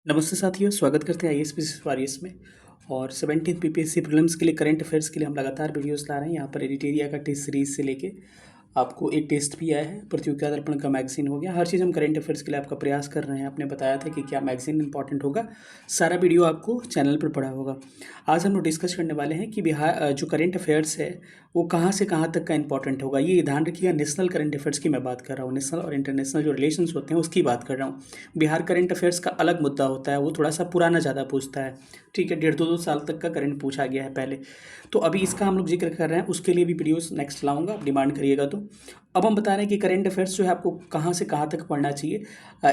नमस्ते साथियों, स्वागत करते हैं आईएएस वारियस में। और 17th पीपीएससी प्रीलिम्स के लिए करंट अफेयर्स के लिए हम लगातार वीडियोस ला रहे हैं। यहाँ पर एडिटेरिया का टेस्ट सीरीज से लेके आपको एक टेस्ट भी आया है, प्रतियोगिता दर्पण का मैगजीन हो गया। हर चीज़ हम करंट अफेयर्स के लिए आपका प्रयास कर रहे हैं। आपने बताया था कि क्या मैगजीन इंपॉर्टेंट होगा, सारा वीडियो आपको चैनल पर पड़ा होगा। आज हम लोग डिस्कस करने वाले हैं कि बिहार जो करंट अफेयर्स है वो कहाँ से कहाँ तक का इंपॉर्टेंट होगा। ये ध्यान रखिएगा, नेशनल करंट अफेयर्स की मैं बात कर रहा हूँ, नेशनल और इंटरनेशनल जो रिलेशंस होते हैं उसकी बात कर रहा हूँ। बिहार करंट अफेयर्स का अलग मुद्दा होता है, वो थोड़ा सा पुराना ज़्यादा पूछता है। ठीक है, 1.5-2 साल तक का करंट पूछा गया है पहले। तो अभी इसका हम लोग जिक्र कर रहे हैं, उसके लिए भी वीडियोस नेक्स्ट लाऊंगा, आप डिमांड करिएगा। तो अब हम बता रहे हैं कि करंट अफेयर्स जो है आपको कहाँ से कहाँ तक पढ़ना चाहिए।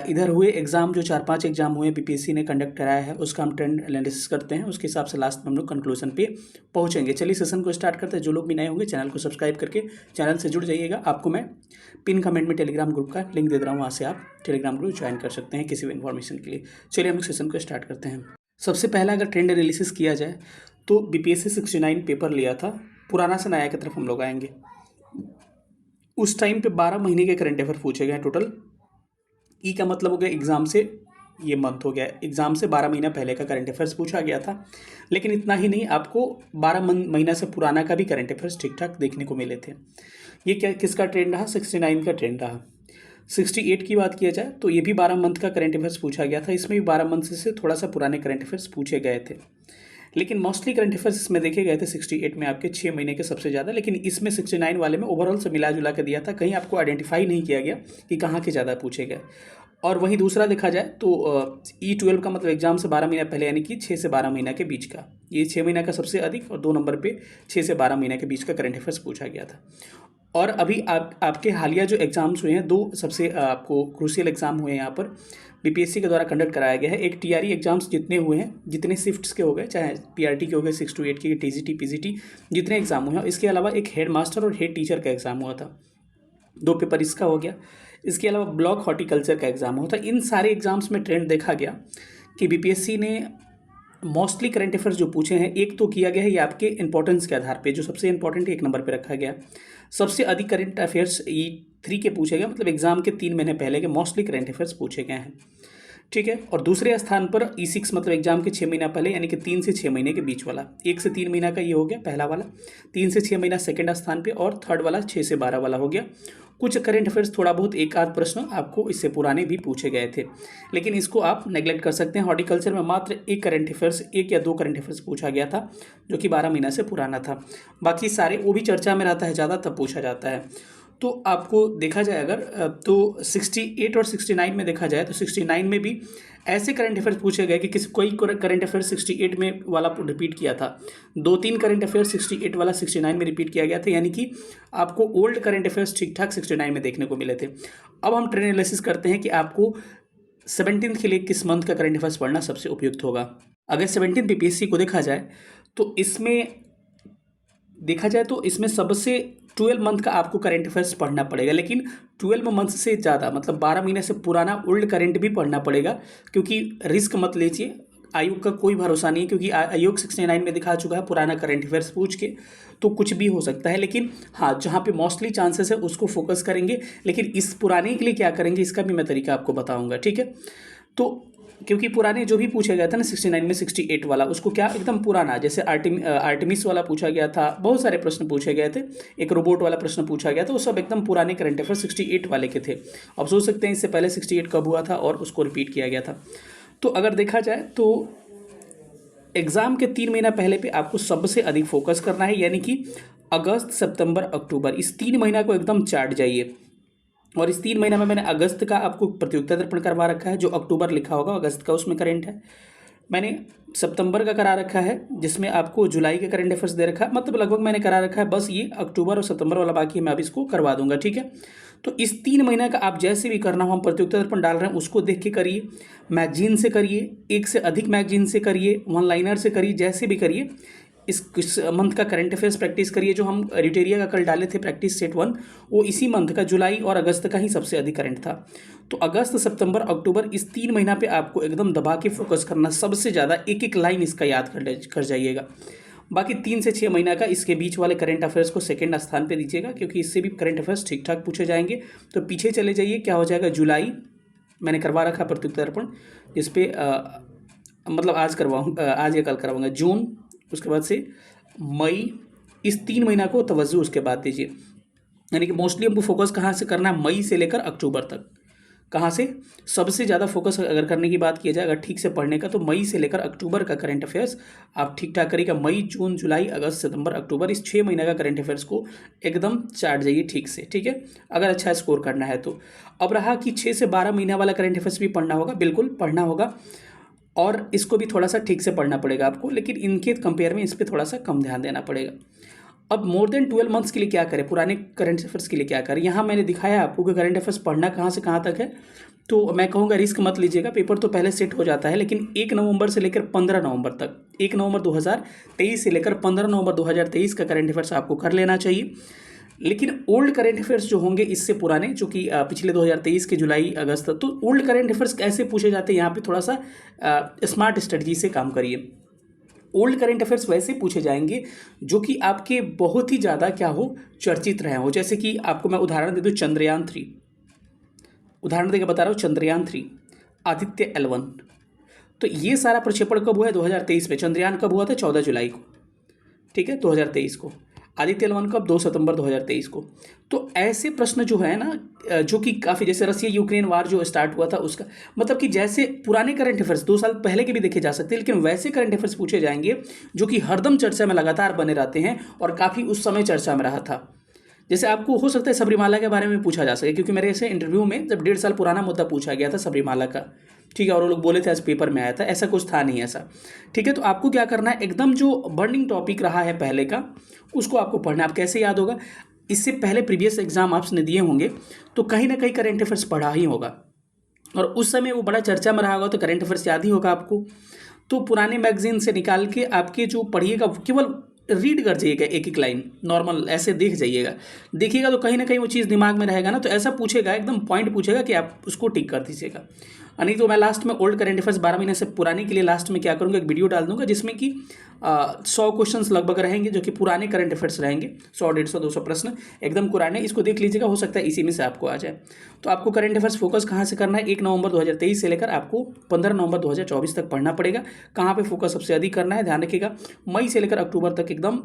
इधर हुए एग्जाम, जो 4-5 एग्जाम हुए बीपीएससी ने कंडक्ट कराया है, उसका हम ट्रेंड एनालिसिस करते हैं। उसके हिसाब से लास्ट में हम लोग कंक्लूजन पे पहुंचेंगे। चलिए सेशन को स्टार्ट करते हैं। जो लोग भी नए होंगे चैनल को सब्सक्राइब करके चैनल से जुड़ जाइएगा। आपको मैं पिन कमेंट में टेलीग्राम ग्रुप का लिंक दे रहा हूँ, वहाँ से आप टेलीग्राम ग्रुप ज्वाइन कर सकते हैं किसी भी इन्फॉर्मेशन के लिए। चलिए हम लोग सेशन को स्टार्ट करते हैं। सबसे पहला अगर ट्रेंड एनालिसिस किया जाए तो बीपीएससी 69 पेपर लिया था, पुराना से नया की तरफ हम लोग आएंगे। उस टाइम पे 12 महीने के करंट अफेयर पूछे गए टोटल। ई का मतलब हो गया एग्जाम से, ये मंथ हो गया, एग्जाम से 12 महीना पहले का करंट अफेयर्स पूछा गया था। लेकिन इतना ही नहीं, आपको 12 महीना से पुराना का भी करंट अफेयर्स ठीक ठाक देखने को मिले थे। ये क्या किसका ट्रेंड रहा? 69 का ट्रेंड रहा। 68 की बात किया जाए तो ये भी 12 मंथ का करंट अफेयर्स पूछा गया था। इसमें भी 12 मंथ से थोड़ा सा पुराने करंट अफेयर्स पूछे गए थे। लेकिन मोस्टली करंट अफेयर्स इसमें देखे गए थे 68 में आपके 6 महीने के सबसे ज़्यादा। लेकिन इसमें 69 वाले में ओवरऑल से मिला जुला के दिया था, कहीं आपको आइडेंटिफाई नहीं किया गया कि कहाँ के ज़्यादा पूछे गए। और वहीं दूसरा देखा जाए तो E12 का मतलब एग्जाम से 12 महीना पहले, यानी कि 6 से 12 महीना के बीच का, ये 6 महीना का सबसे अधिक, और 2 नंबर पे 6 से 12 महीना के बीच का करंट अफेयर्स पूछा गया था। और अभी आपके हालिया जो एग्जाम्स हुए हैं, 2 सबसे आपको क्रूशियल एग्जाम हुए हैं यहाँ पर बीपीएससी के द्वारा कंडक्ट कराया गया है। एक टीआरई एग्जाम्स जितने हुए हैं, जितने शिफ्ट्स के हो गए, चाहे पीआरटी के हो गए 6 to 8 के, टीजीटी पीजीटी जितने एग्जाम हुए हैं, इसके अलावा एक हेड मास्टर और हेड टीचर का एग्जाम हुआ था, 2 पेपर इसका हो गया। इसके अलावा ब्लॉक हॉर्टिकल्चर का एग्जाम हुआ था। इन सारे एग्जाम्स में ट्रेंड देखा गया कि बीपीएससी ने मोस्टली करंट अफेयर्स जो पूछे हैं, एक तो किया गया है ये आपके इंपॉर्टेंस के आधार पे, जो सबसे इंपॉर्टेंट एक नंबर पे रखा गया। सबसे अधिक करंट अफेयर्स E3 के पूछे गए, मतलब एग्जाम के 3 महीने पहले के मोस्टली करंट अफेयर्स पूछे गए हैं। ठीक है, और दूसरे स्थान पर E6 मतलब एग्जाम के 6 महीना पहले, यानी कि 3 से 6 महीने के बीच वाला, 1 से 3 महीना का ये हो गया पहला वाला, 3 से 6 महीना सेकंड स्थान पे, और थर्ड वाला 6 से 12 वाला हो गया। कुछ करंट अफेयर्स थोड़ा बहुत एक आध प्रश्न आपको इससे पुराने भी पूछे गए थे, लेकिन इसको आप नेग्लेक्ट कर सकते हैं। हॉर्टिकल्चर में मात्र एक करंट अफेयर्स, 1 या 2 करंट अफेयर्स पूछा गया था, जो कि 12 महीना से पुराना था। बाकी सारे वो भी चर्चा में रहता है ज़्यादा, तब पूछा जाता है। तो आपको देखा जाए अगर तो 68 और 69 में देखा जाए तो 69 में भी ऐसे करंट अफेयर्स पूछे गए कि कोई करंट अफेयर 68 में वाला रिपीट किया था, 2-3 करंट अफेयर 68 वाला 69 में रिपीट किया गया था, यानी कि आपको ओल्ड करंट अफेयर्स ठीक ठाक 69 में देखने को मिले थे। अब हम ट्रेंड एनालिसिस करते हैं कि आपको 17th के लिए किस मंथ का करंट अफेयर्स पढ़ना सबसे उपयुक्त होगा। अगर 17th बीपीएससी को देखा जाए तो इसमें सबसे 12 मंथ का आपको करंट अफेयर्स पढ़ना पड़ेगा। लेकिन 12 मंथ से ज़्यादा, मतलब 12 महीने से पुराना ओल्ड करंट भी पढ़ना पड़ेगा, क्योंकि रिस्क मत लीजिए, आयोग का कोई भरोसा नहीं है। क्योंकि आयोग 69 में दिखा चुका है पुराना करंट अफेयर्स पूछ के, तो कुछ भी हो सकता है। लेकिन हाँ, जहाँ पे मोस्टली चांसेस है उसको फोकस करेंगे। लेकिन इस पुराने के लिए क्या करेंगे, इसका भी मैं तरीका आपको बताऊँगा। ठीक है, तो क्योंकि पुराने जो भी पूछा गया था ना 69 में 68 वाला, उसको क्या एकदम पुराना, जैसे आर्टेमिस वाला पूछा गया था, बहुत सारे प्रश्न पूछे गए थे, एक रोबोट वाला प्रश्न पूछा गया था, वो सब एकदम पुराने करंट अफेयर 68 वाले के थे। अब सोच सकते हैं इससे पहले 68 कब हुआ था और उसको रिपीट किया गया था। तो अगर देखा जाए तो एग्ज़ाम के 3 महीना पहले पे आपको सबसे अधिक फोकस करना है, यानी कि अगस्त, सितंबर, अक्टूबर, इस 3 महीना को एकदम चाट जाइए। और इस 3 महीना में मैंने अगस्त का आपको प्रतियोगिता दर्पण करवा रखा है, जो अक्टूबर लिखा होगा अगस्त का उसमें करंट है। मैंने सितंबर का करा रखा है, जिसमें आपको जुलाई के करंट अफेयर्स दे रखा है, मतलब लगभग मैंने करा रखा है। बस ये अक्टूबर और सितंबर वाला बाकी है, मैं अब इसको करवा दूंगा। ठीक है, तो इस 3 महीना का आप जैसे भी करना हो, हम प्रतियोगिता दर्पण डाल रहे हैं उसको देख के करिए, मैगजीन से करिए, एक से अधिक मैगजीन से करिए, वन लाइनर से करिए, जैसे भी करिए। इस मंथ का करंट अफेयर्स प्रैक्टिस करिए। जो हम एडिटेरिया का कल डाले थे प्रैक्टिस सेट 1, वो इसी मंथ का जुलाई और अगस्त का ही सबसे अधिक करंट था। तो अगस्त, सितंबर, अक्टूबर, इस 3 महीना पे आपको एकदम दबा के फोकस करना सबसे ज़्यादा, एक एक लाइन इसका याद कर जाइएगा। बाकी 3 से 6 महीना का इसके बीच वाले करंट अफेयर्स को सेकंड स्थान पे दीजिएगा, क्योंकि इससे भी करंट अफेयर्स ठीक ठाक पूछे जाएंगे। तो पीछे चले जाइए, क्या हो जाएगा, जुलाई, मैंने करवा रखा प्रतियोगिता दर्पण, जिस पे मतलब आज या कल करवाऊँगा। जून, उसके बाद से मई, इस 3 महीना को तवज्जो उसके बाद दीजिए। यानी कि मोस्टली हमको फोकस कहाँ से करना है, मई से लेकर अक्टूबर तक। कहाँ से सबसे ज़्यादा फोकस अगर करने की बात की जाए, अगर ठीक से पढ़ने का, तो मई से लेकर अक्टूबर का करंट अफेयर्स आप ठीक ठाक करिएगा। मई, जून, जुलाई, अगस्त, सितंबर, अक्टूबर, इस 6 महीने का करंट अफेयर्स को एकदम चाट जाइए ठीक से, ठीक है, अगर अच्छा स्कोर करना है तो। अब रहा कि 6 से 12 महीना वाला करंट अफेयर्स भी पढ़ना होगा, बिल्कुल पढ़ना होगा, और इसको भी थोड़ा सा ठीक से पढ़ना पड़ेगा आपको, लेकिन इनके कंपेयर में इस पर थोड़ा सा कम ध्यान देना पड़ेगा। अब मोर देन 12 मंथ्स के लिए क्या करें, पुराने करंट अफेयर्स के लिए क्या करें, यहाँ मैंने दिखाया आपको कि करंट अफेयर्स पढ़ना कहाँ से कहाँ तक है। तो मैं कहूँगा रिस्क मत लीजिएगा, पेपर तो पहले सेट हो जाता है, लेकिन 1 नवंबर से लेकर 15 नवंबर तक, 1 नवंबर 2023 से लेकर 15 नवंबर 2023 का करंट अफेयर्स आपको कर लेना चाहिए। लेकिन ओल्ड करंट अफेयर्स जो होंगे इससे पुराने, जो कि पिछले 2023 के जुलाई अगस्त, तो ओल्ड करंट अफेयर्स कैसे पूछे जाते हैं, यहाँ पे थोड़ा सा स्मार्ट स्ट्रेटजी से काम करिए। ओल्ड करंट अफेयर्स वैसे पूछे जाएंगे जो कि आपके बहुत ही ज़्यादा क्या हो, चर्चित रहे हो। जैसे कि आपको मैं उदाहरण दे दूँ, चंद्रयान 3, उदाहरण देकर बता रहा हूँ, चंद्रयान 3, आदित्य L1, तो ये सारा प्रक्षेपण कब हुआ है, 2023 में। चंद्रयान कब हुआ था, 14 जुलाई को, ठीक है, 2023 को। आदित्य L1 कब, 2 सितंबर 2023 को। तो ऐसे प्रश्न जो है ना, जो कि काफ़ी, जैसे रसिया यूक्रेन वार जो स्टार्ट हुआ था उसका, मतलब कि जैसे पुराने करंट अफेयर्स 2 साल पहले के भी देखे जा सकते हैं, लेकिन वैसे करंट अफेयर्स पूछे जाएंगे जो कि हरदम चर्चा में लगातार बने रहते हैं और काफ़ी उस समय चर्चा में रहा था। जैसे आपको हो सकता है सबरीमाला के बारे में पूछा जा सके, क्योंकि मेरे ऐसे इंटरव्यू में जब 1.5 साल पुराना मुद्दा पूछा गया था सबरीमाला का, ठीक है, और वो लोग बोले थे आज पेपर में आया था, ऐसा कुछ था नहीं ऐसा, ठीक है। तो आपको क्या करना है, एकदम जो बर्निंग टॉपिक रहा है पहले का, उसको आपको पढ़ना है। आप कैसे याद होगा, इससे पहले प्रीवियस एग्जाम आपने दिए होंगे तो कहीं ना कहीं करंट अफेयर्स पढ़ा ही होगा, और उस समय वो बड़ा चर्चा में रहा होगा, तो करंट अफेयर्स याद ही होगा आपको। तो पुराने मैगजीन से निकाल के आपके जो पढ़िएगा, केवल रीड कर जाइएगा, एक एक लाइन नॉर्मल ऐसे देख जाइएगा, देखिएगा तो कहीं ना कहीं वो चीज़ दिमाग में रहेगा ना। तो ऐसा पूछेगा, एकदम पॉइंट पूछेगा कि आप उसको टिक कर दीजिएगा। नहीं तो मैं लास्ट में ओल्ड करंट अफेयर्स 12 महीने से पुराने के लिए लास्ट में क्या करूँगा, एक वीडियो डाल दूंगा जिसमें कि 100 क्वेश्चंस लगभग रहेंगे जो कि पुराने करंट अफेयर्स रहेंगे, 100, 150, 200 प्रश्न एकदम पुराने। इसको देख लीजिएगा, हो सकता है इसी में से आपको आ जाए। तो आपको करंट अफेयर्स फोकस कहाँ से करना है, 1 नवंबर 2023 से लेकर आपको 15 नवंबर 2024 तक पढ़ना पड़ेगा। कहाँ पे फोकस सबसे अधिक करना है, ध्यान रखिएगा, मई से लेकर अक्टूबर तक एकदम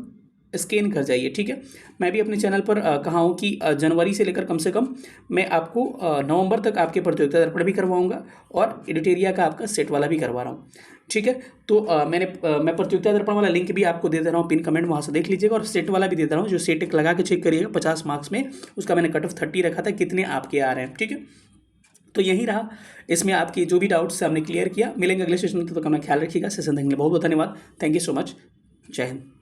स्कैन कर जाइए, ठीक है। मैं भी अपने चैनल पर कहा हूँ कि जनवरी से लेकर कम से कम मैं आपको नवंबर तक आपके प्रतियोगिता दर्पण भी करवाऊंगा, और एडिटेरिया का आपका सेट वाला भी करवा रहा हूँ, ठीक है। तो मैं प्रतियोगिता दर्पण वाला लिंक भी आपको दे दे रहा हूँ, पिन कमेंट, वहाँ से देख लीजिएगा, और सेट वाला भी दे दे रहा हूँ, जो सेट एक लगा के चेक करिएगा 50 मार्क्स में, उसका मैंने कट ऑफ 30 रखा था, कितने आपके आ रहे हैं, ठीक है। तो यही रहा, इसमें आपकी जो भी डाउट्स हमने क्लियर किया। मिलेंगे अगले सेशन में, तो अपना ख्याल रखिएगा। सेशन देखने के लिए बहुत बहुत धन्यवाद। Thank you so much. जय हिंद।